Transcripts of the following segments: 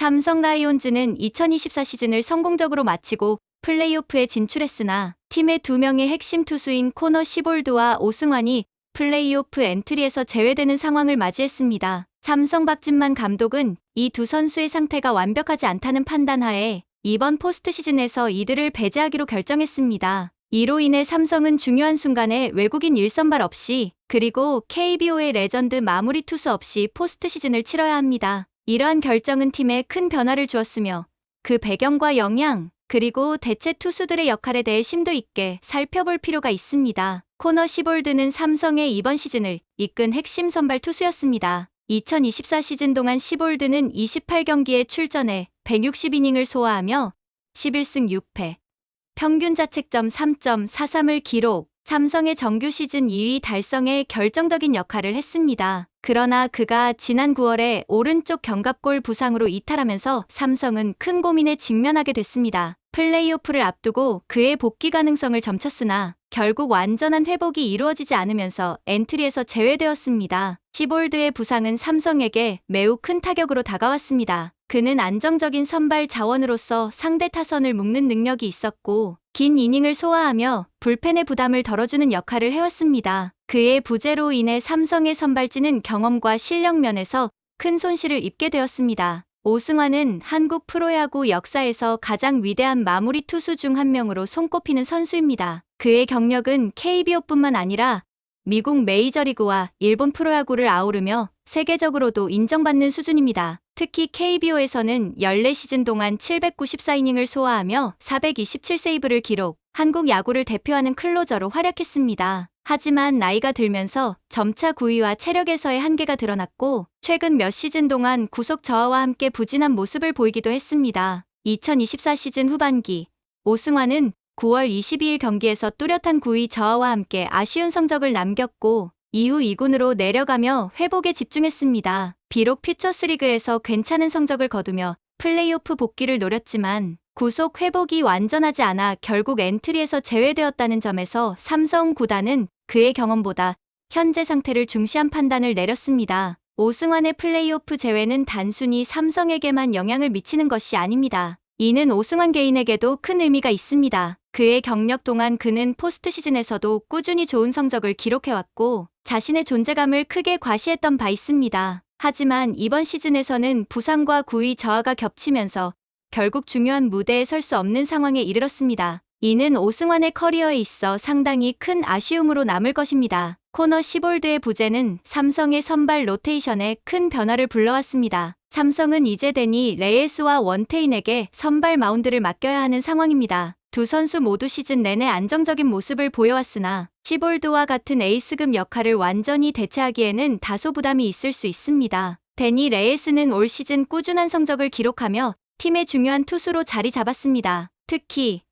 삼성 라이온즈는 2024 시즌을 성공적으로 마치고 플레이오프에 진출했으나 팀의 두 명의 핵심 투수인 코너 시볼드와 오승환이 플레이오프 엔트리에서 제외되는 상황을 맞이했습니다. 삼성 박진만 감독은 이 두 선수의 상태가 완벽하지 않다는 판단하에 이번 포스트 시즌에서 이들을 배제하기로 결정했습니다. 이로 인해 삼성은 중요한 순간에 외국인 1선발 없이 그리고 KBO의 레전드 마무리 투수 없이 포스트 시즌을 치러야 합니다. 이러한 결정은 팀에 큰 변화를 주었으며 그 배경과 영향 그리고 대체 투수들의 역할에 대해 심도 있게 살펴볼 필요가 있습니다. 코너 시볼드는 삼성의 이번 시즌을 이끈 핵심 선발 투수였습니다. 2024 시즌 동안 시볼드는 28경기에 출전해 160이닝을 소화하며 11승 6패, 평균 자책점 3.43을 기록, 삼성의 정규 시즌 2위 달성에 결정적인 역할을 했습니다. 그러나 그가 지난 9월에 오른쪽 견갑골 부상으로 이탈하면서 삼성은 큰 고민에 직면하게 됐습니다. 플레이오프를 앞두고 그의 복귀 가능성을 점쳤으나 결국 완전한 회복이 이루어지지 않으면서 엔트리에서 제외되었습니다. 시볼드의 부상은 삼성에게 매우 큰 타격으로 다가왔습니다. 그는 안정적인 선발 자원으로서 상대 타선을 묶는 능력이 있었고 긴 이닝을 소화하며 불펜의 부담을 덜어주는 역할을 해왔습니다. 그의 부재로 인해 삼성의 선발진은 경험과 실력 면에서 큰 손실을 입게 되었습니다. 오승환은 한국 프로야구 역사에서 가장 위대한 마무리 투수 중 한 명으로 손꼽히는 선수입니다. 그의 경력은 KBO뿐만 아니라 미국 메이저리그와 일본 프로야구를 아우르며 세계적으로도 인정받는 수준입니다. 특히 KBO에서는 14시즌 동안 794이닝을 소화하며 427세이브를 기록, 한국 야구를 대표하는 클로저로 활약했습니다. 하지만 나이가 들면서 점차 구위와 체력에서의 한계가 드러났고 최근 몇 시즌 동안 구속 저하와 함께 부진한 모습을 보이기도 했습니다. 2024 시즌 후반기, 오승환은 9월 22일 경기에서 뚜렷한 구위 저하와 함께 아쉬운 성적을 남겼고 이후 2군으로 내려가며 회복에 집중했습니다. 비록 퓨처스리그에서 괜찮은 성적을 거두며 플레이오프 복귀를 노렸지만 구속 회복이 완전하지 않아 결국 엔트리에서 제외되었다는 점에서 삼성 구단은 그의 경험보다 현재 상태를 중시한 판단을 내렸습니다. 오승환의 플레이오프 제외는 단순히 삼성에게만 영향을 미치는 것이 아닙니다. 이는 오승환 개인에게도 큰 의미가 있습니다. 그의 경력 동안 그는 포스트 시즌에서도 꾸준히 좋은 성적을 기록해왔고 자신의 존재감을 크게 과시했던 바 있습니다. 하지만 이번 시즌에서는 부상과 구위 저하가 겹치면서 결국 중요한 무대에 설 수 없는 상황에 이르렀습니다. 이는 오승환의 커리어에 있어 상당히 큰 아쉬움으로 남을 것입니다. 코너 시볼드의 부재는 삼성의 선발 로테이션에 큰 변화를 불러왔습니다. 삼성은 이제 데니 레예스와 원태인에게 선발 마운드를 맡겨야 하는 상황입니다. 두 선수 모두 시즌 내내 안정적인 모습을 보여왔으나 시볼드와 같은 에이스급 역할을 완전히 대체하기에는 다소 부담이 있을 수 있습니다. 데니 레예스는 올 시즌 꾸준한 성적을 기록하며 팀의 중요한 투수로 자리 잡았습니다. 특히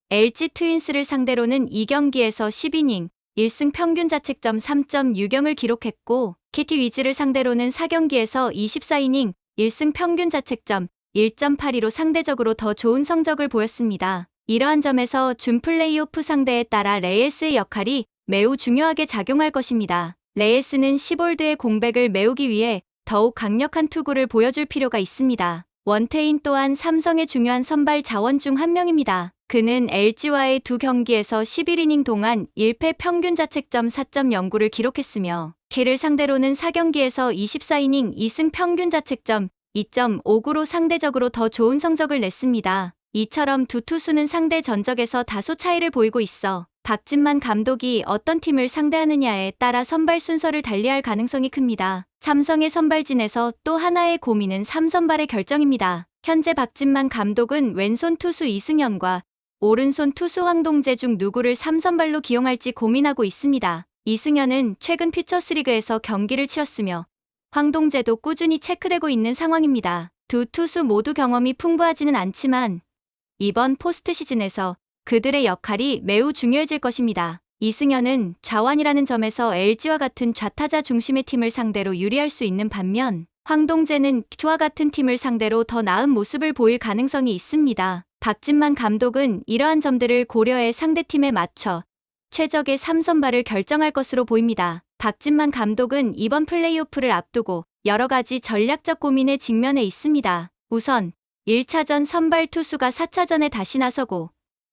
LG 트윈스를 상대로는 2경기에서 10이닝, 1승 평균 자책점 3.6영을 기록했고 키티 위즈를 상대로는 4경기에서 24이닝, 1승 평균 자책점 1.82로 상대적으로 더 좋은 성적을 보였습니다. 이러한 점에서 준 플레이오프 상대에 따라 레예스의 역할이 매우 중요하게 작용할 것입니다. 레예스는 시볼드의 공백을 메우기 위해 더욱 강력한 투구를 보여줄 필요가 있습니다. 원태인 또한 삼성의 중요한 선발 자원 중 한 명입니다. 그는 LG와의 두 경기에서 11이닝 동안 1패 평균 자책점 4.09를 기록했으며 키를 상대로는 4경기에서 24이닝 2승 평균 자책점 2.59로 상대적으로 더 좋은 성적을 냈습니다. 이처럼 두 투수는 상대 전적에서 다소 차이를 보이고 있어 박진만 감독이 어떤 팀을 상대하느냐에 따라 선발 순서를 달리할 가능성이 큽니다. 삼성의 선발진에서 또 하나의 고민은 3선발의 결정입니다. 현재 박진만 감독은 왼손 투수 이승현과 오른손 투수 황동재 중 누구를 3선발로 기용할지 고민하고 있습니다. 이승현은 최근 퓨처스리그에서 경기를 치렀으며 황동재도 꾸준히 체크되고 있는 상황입니다. 두 투수 모두 경험이 풍부하지는 않지만 이번 포스트 시즌에서 그들의 역할이 매우 중요해질 것입니다. 이승현은 좌완이라는 점에서 LG와 같은 좌타자 중심의 팀을 상대로 유리할 수 있는 반면 황동재는 투와 같은 팀을 상대로 더 나은 모습을 보일 가능성이 있습니다. 박진만 감독은 이러한 점들을 고려해 상대팀에 맞춰 최적의 3선발을 결정할 것으로 보입니다. 박진만 감독은 이번 플레이오프를 앞두고 여러 가지 전략적 고민에 직면해 있습니다. 우선 1차전 선발 투수가 4차전에 다시 나서고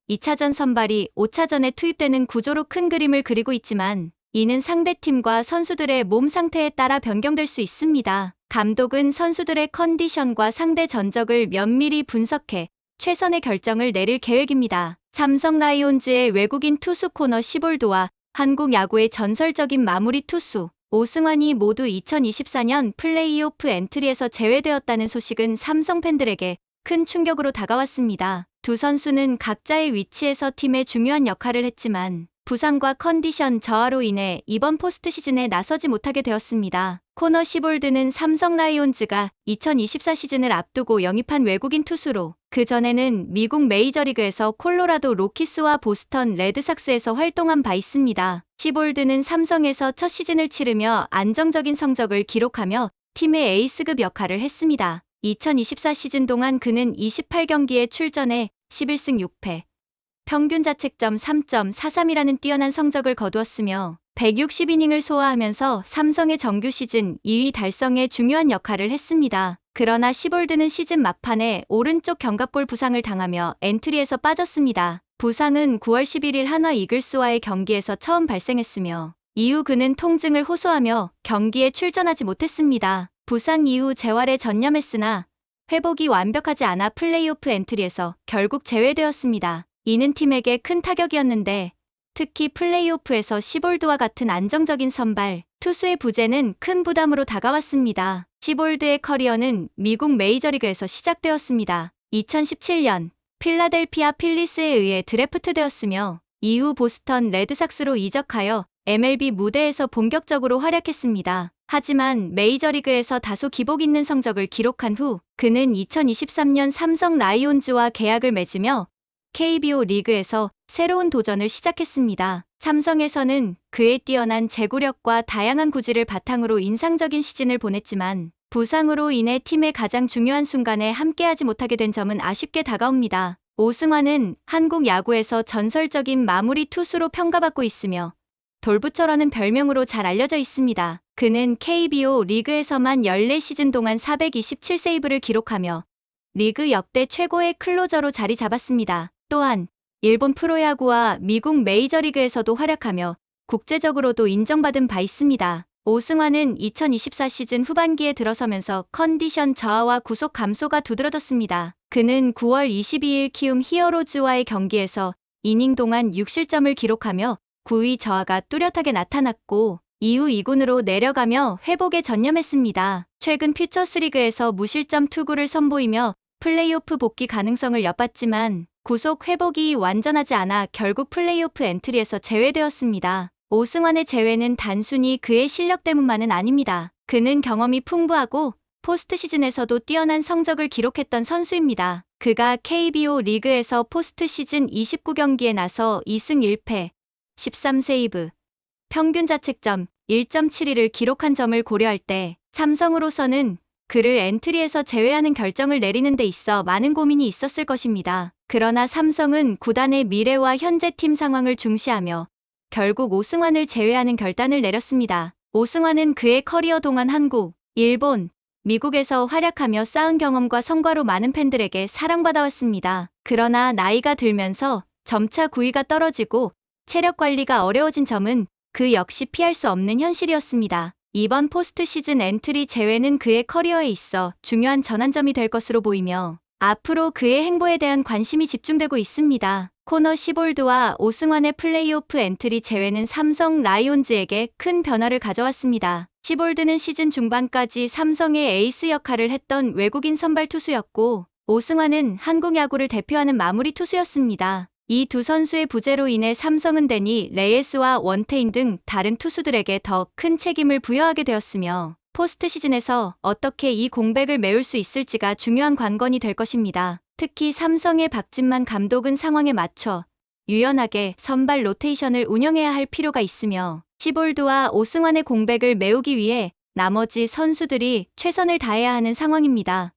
2차전 선발이 5차전에 투입되는 구조로 큰 그림을 그리고 있지만 이는 상대팀과 선수들의 몸 상태에 따라 변경될 수 있습니다. 감독은 선수들의 컨디션과 상대 전적을 면밀히 분석해 최선의 결정을 내릴 계획입니다. 삼성 라이온즈의 외국인 투수 코너 시볼드와 한국 야구의 전설적인 마무리 투수 오승환이 모두 2024년 플레이오프 엔트리에서 제외되었다는 소식은 삼성 팬들에게 큰 충격으로 다가왔습니다. 두 선수는 각자의 위치에서 팀의 중요한 역할을 했지만 부상과 컨디션 저하로 인해 이번 포스트 시즌에 나서지 못하게 되었습니다. 코너 시볼드는 삼성 라이온즈가 2024 시즌을 앞두고 영입한 외국인 투수로 그전에는 미국 메이저리그에서 콜로라도 로키스와 보스턴 레드삭스에서 활동한 바 있습니다. 시볼드는 삼성에서 첫 시즌을 치르며 안정적인 성적을 기록하며 팀의 에이스급 역할을 했습니다. 2024 시즌 동안 그는 28경기에 출전해 11승 6패, 평균 자책점 3.43이라는 뛰어난 성적을 거두었으며 160이닝을 소화하면서 삼성의 정규 시즌 2위 달성에 중요한 역할을 했습니다. 그러나 시볼드는 시즌 막판에 오른쪽 견갑골 부상을 당하며 엔트리에서 빠졌습니다. 부상은 9월 11일 한화 이글스와의 경기에서 처음 발생했으며 이후 그는 통증을 호소하며 경기에 출전하지 못했습니다. 부상 이후 재활에 전념했으나 회복이 완벽하지 않아 플레이오프 엔트리에서 결국 제외되었습니다. 이는 팀에게 큰 타격이었는데 특히 플레이오프에서 시볼드와 같은 안정적인 선발 투수의 부재는 큰 부담으로 다가왔습니다. 시볼드의 커리어는 미국 메이저리그에서 시작되었습니다. 2017년 필라델피아 필리스에 의해 드래프트되었으며 이후 보스턴 레드삭스로 이적하여 MLB 무대에서 본격적으로 활약했습니다. 하지만 메이저리그에서 다소 기복 있는 성적을 기록한 후 그는 2023년 삼성 라이온즈와 계약을 맺으며 KBO 리그에서 새로운 도전을 시작했습니다. 삼성에서는 그의 뛰어난 제구력과 다양한 구질을 바탕으로 인상적인 시즌을 보냈지만 부상으로 인해 팀의 가장 중요한 순간에 함께하지 못하게 된 점은 아쉽게 다가옵니다. 오승환은 한국 야구에서 전설적인 마무리 투수로 평가받고 있으며 돌부처라는 별명으로 잘 알려져 있습니다. 그는 KBO 리그에서만 14시즌 동안 427세이브를 기록하며 리그 역대 최고의 클로저로 자리 잡았습니다. 또한 일본 프로야구와 미국 메이저리그에서도 활약하며 국제적으로도 인정받은 바 있습니다. 오승환은 2024 시즌 후반기에 들어서면서 컨디션 저하와 구속 감소가 두드러졌습니다. 그는 9월 22일 키움 히어로즈와의 경기에서 이닝 동안 6실점을 기록하며 9위 저하가 뚜렷하게 나타났고 이후 2군으로 내려가며 회복에 전념했습니다. 최근 퓨처스리그에서 무실점 투구를 선보이며 플레이오프 복귀 가능성을 엿봤지만 구속 회복이 완전하지 않아 결국 플레이오프 엔트리에서 제외되었습니다. 오승환의 제외는 단순히 그의 실력 때문만은 아닙니다. 그는 경험이 풍부하고 포스트 시즌에서도 뛰어난 성적을 기록했던 선수입니다. 그가 KBO 리그에서 포스트 시즌 29경기에 나서 2승 1패, 13세이브, 평균 자책점 1.72를 기록한 점을 고려할 때 삼성으로서는 그를 엔트리에서 제외하는 결정을 내리는 데 있어 많은 고민이 있었을 것입니다. 그러나 삼성은 구단의 미래와 현재 팀 상황을 중시하며 결국 오승환을 제외하는 결단을 내렸습니다. 오승환은 그의 커리어 동안 한국, 일본, 미국에서 활약하며 쌓은 경험과 성과로 많은 팬들에게 사랑받아왔습니다. 그러나 나이가 들면서 점차 구위가 떨어지고 체력 관리가 어려워진 점은 그 역시 피할 수 없는 현실이었습니다. 이번 포스트 시즌 엔트리 제외는 그의 커리어에 있어 중요한 전환점이 될 것으로 보이며 앞으로 그의 행보에 대한 관심이 집중되고 있습니다. 코너 시볼드와 오승환의 플레이오프 엔트리 제외는 삼성 라이온즈에게 큰 변화를 가져왔습니다. 시볼드는 시즌 중반까지 삼성의 에이스 역할을 했던 외국인 선발 투수였고 오승환은 한국 야구를 대표하는 마무리 투수였습니다. 이 두 선수의 부재로 인해 삼성은 데니 레예스와 원태인 등 다른 투수들에게 더 큰 책임을 부여하게 되었으며 포스트 시즌에서 어떻게 이 공백을 메울 수 있을지가 중요한 관건이 될 것입니다. 특히 삼성의 박진만 감독은 상황에 맞춰 유연하게 선발 로테이션을 운영해야 할 필요가 있으며 시볼드와 오승환의 공백을 메우기 위해 나머지 선수들이 최선을 다해야 하는 상황입니다.